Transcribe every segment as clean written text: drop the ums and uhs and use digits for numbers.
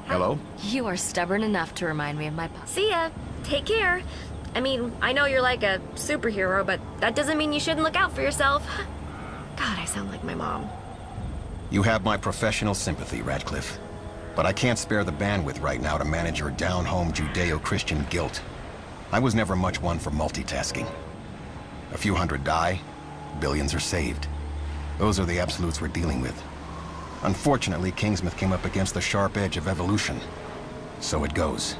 Hello? You are stubborn enough to remind me of my See ya. Take care. I mean, I know you're like a superhero, but that doesn't mean you shouldn't look out for yourself. God, I sound like my mom. You have my professional sympathy, Radcliffe. But I can't spare the bandwidth right now to manage your down-home Judeo-Christian guilt. I was never much one for multitasking. A few hundred die, billions are saved. Those are the absolutes we're dealing with. Unfortunately, Kingsmith came up against the sharp edge of evolution. So it goes.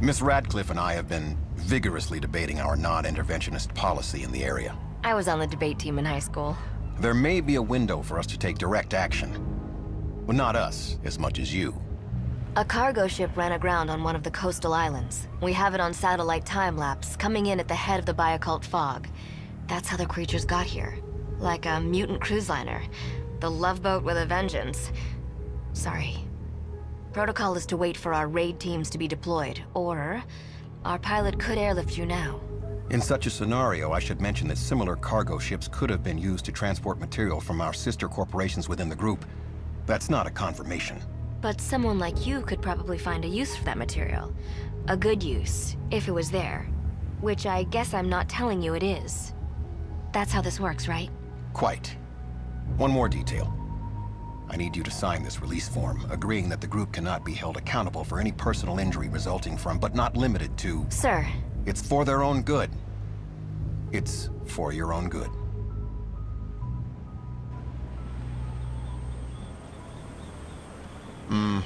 Miss Radcliffe and I have been vigorously debating our non-interventionist policy in the area. I was on the debate team in high school. There may be a window for us to take direct action. Well, not us, as much as you. A cargo ship ran aground on one of the coastal islands. We have it on satellite time-lapse, coming in at the head of the Biocult fog. That's how the creatures got here. Like a mutant cruise liner. The Love Boat with a vengeance. Sorry. Protocol is to wait for our raid teams to be deployed, or our pilot could airlift you now. In such a scenario, I should mention that similar cargo ships could have been used to transport material from our sister corporations within the group. That's not a confirmation. But someone like you could probably find a use for that material. A good use, if it was there. Which I guess I'm not telling you it is. That's how this works, right? Quite. One more detail. I need you to sign this release form, agreeing that the group cannot be held accountable for any personal injury resulting from, but not limited to... Sir. It's for their own good. It's for your own good.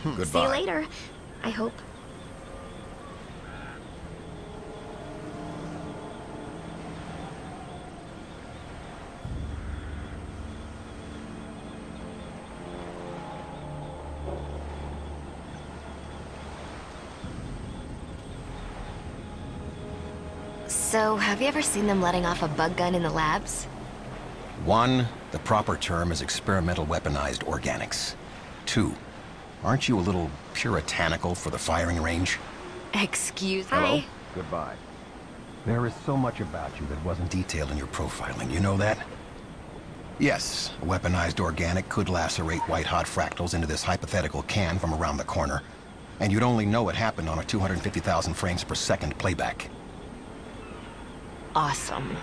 Goodbye. See you later, I hope. So, have you ever seen them letting off a bug gun in the labs? 1, the proper term is experimental weaponized organics. 2, aren't you a little puritanical for the firing range? Excuse Hi. me? Goodbye. There is so much about you that wasn't detailed in your profiling, you know that? Yes, a weaponized organic could lacerate white-hot fractals into this hypothetical can from around the corner, and you'd only know it happened on a 250,000 frames per second playback. Awesome.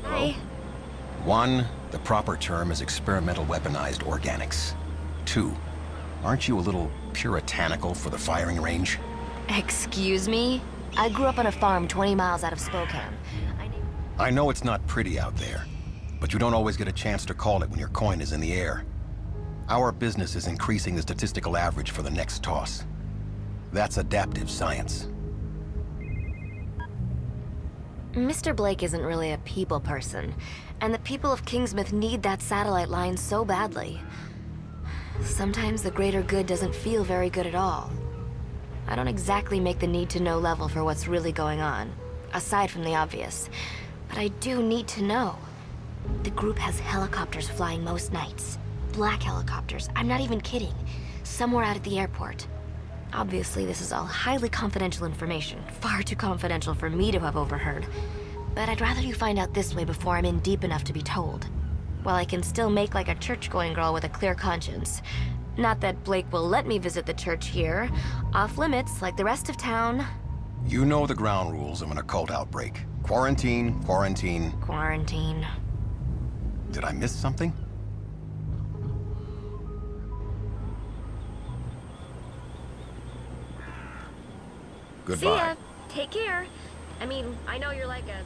Hi. 1, the proper term is experimental weaponized organics. 2, aren't you a little puritanical for the firing range? Excuse me? I grew up on a farm 20 miles out of Spokane. I know it's not pretty out there, but you don't always get a chance to call it when your coin is in the air. Our business is increasing the statistical average for the next toss. That's adaptive science. Mr. Blake isn't really a people person, and the people of Kingsmith need that satellite line so badly. Sometimes the greater good doesn't feel very good at all. I don't exactly make the need-to-know level for what's really going on, aside from the obvious. But I do need to know. The group has helicopters flying most nights. Black helicopters, I'm not even kidding. Somewhere out at the airport. Obviously, this is all highly confidential information. Far too confidential for me to have overheard. But I'd rather you find out this way before I'm in deep enough to be told. While I can still make like a church-going girl with a clear conscience. Not that Blake will let me visit the church here. Off limits, like the rest of town. You know the ground rules of an occult outbreak. Quarantine, quarantine. Quarantine. Did I miss something? Goodbye. See ya. Take care. I mean, I know you're like a...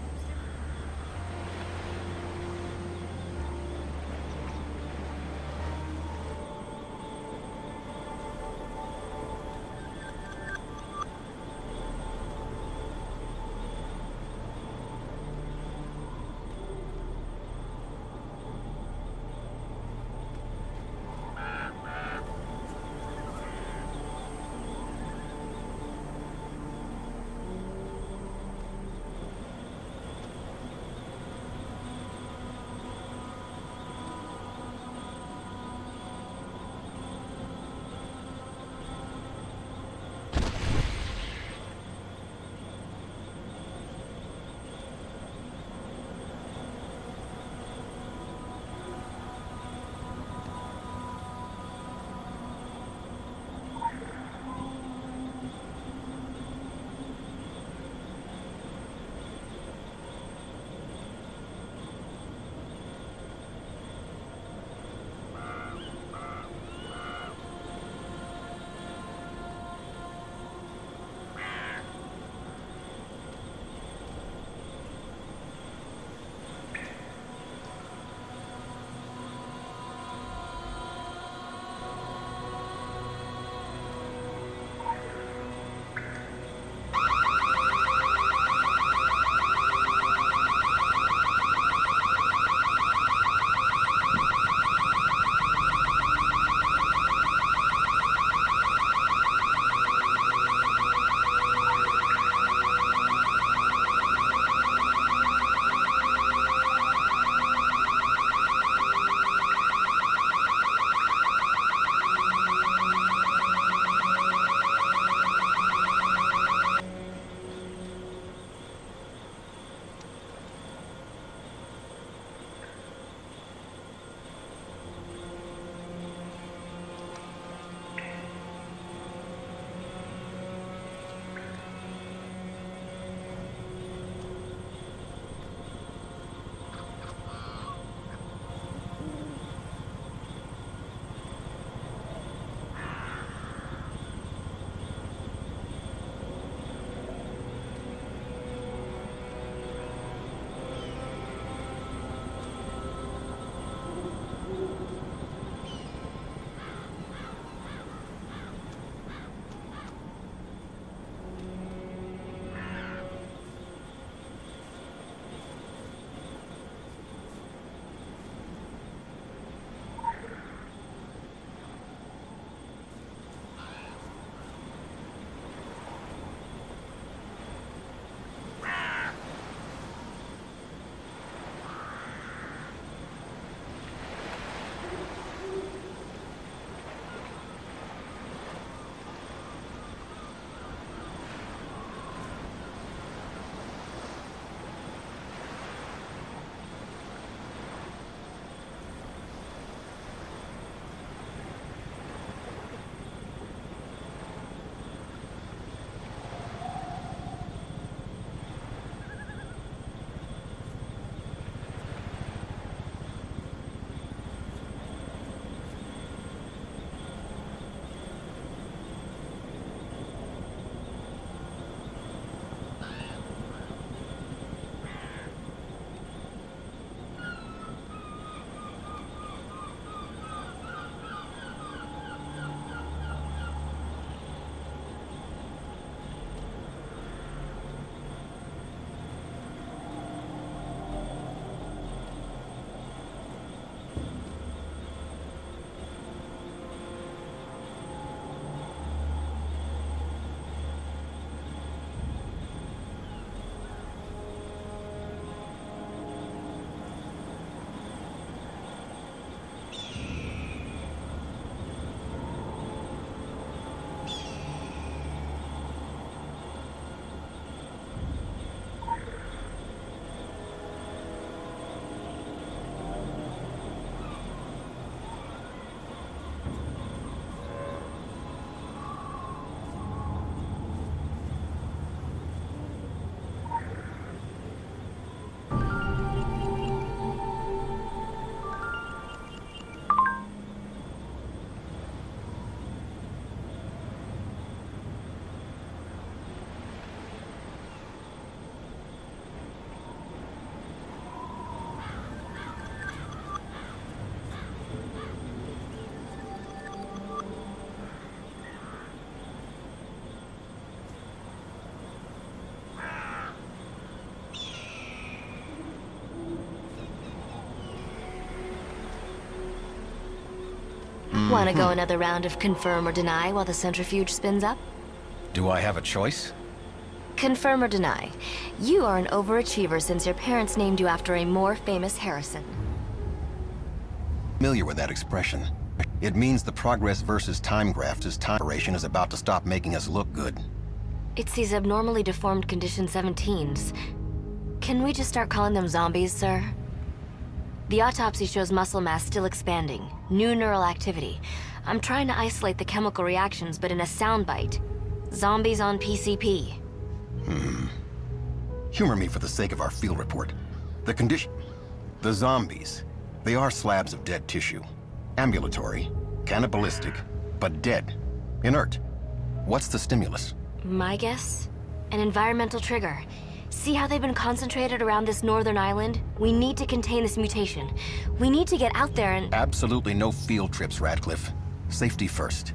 Want to go another round of confirm or deny while the centrifuge spins up? Do I have a choice? Confirm or deny. You are an overachiever since your parents named you after a more famous Harrison. Familiar with that expression. It means the progress versus time graph's time operation is about to stop making us look good. It's these abnormally deformed condition 17s. Can we just start calling them zombies, sir? The autopsy shows muscle mass still expanding, new neural activity. I'm trying to isolate the chemical reactions, but in a soundbite. Zombies on PCP. Humor me for the sake of our field report. The condition... The zombies. They are slabs of dead tissue. Ambulatory, cannibalistic, but dead. Inert. What's the stimulus? My guess? An environmental trigger. See how they've been concentrated around this northern island? We need to contain this mutation. We need to get out there and... Absolutely no field trips, Radcliffe. Safety first.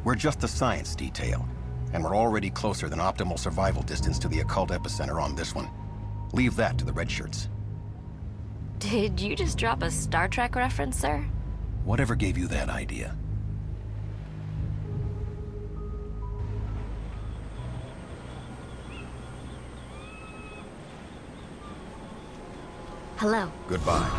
We're just the science detail, and we're already closer than optimal survival distance to the occult epicenter on this one. Leave that to the red shirts. Did you just drop a Star Trek reference, sir? Whatever gave you that idea? Hello. Goodbye.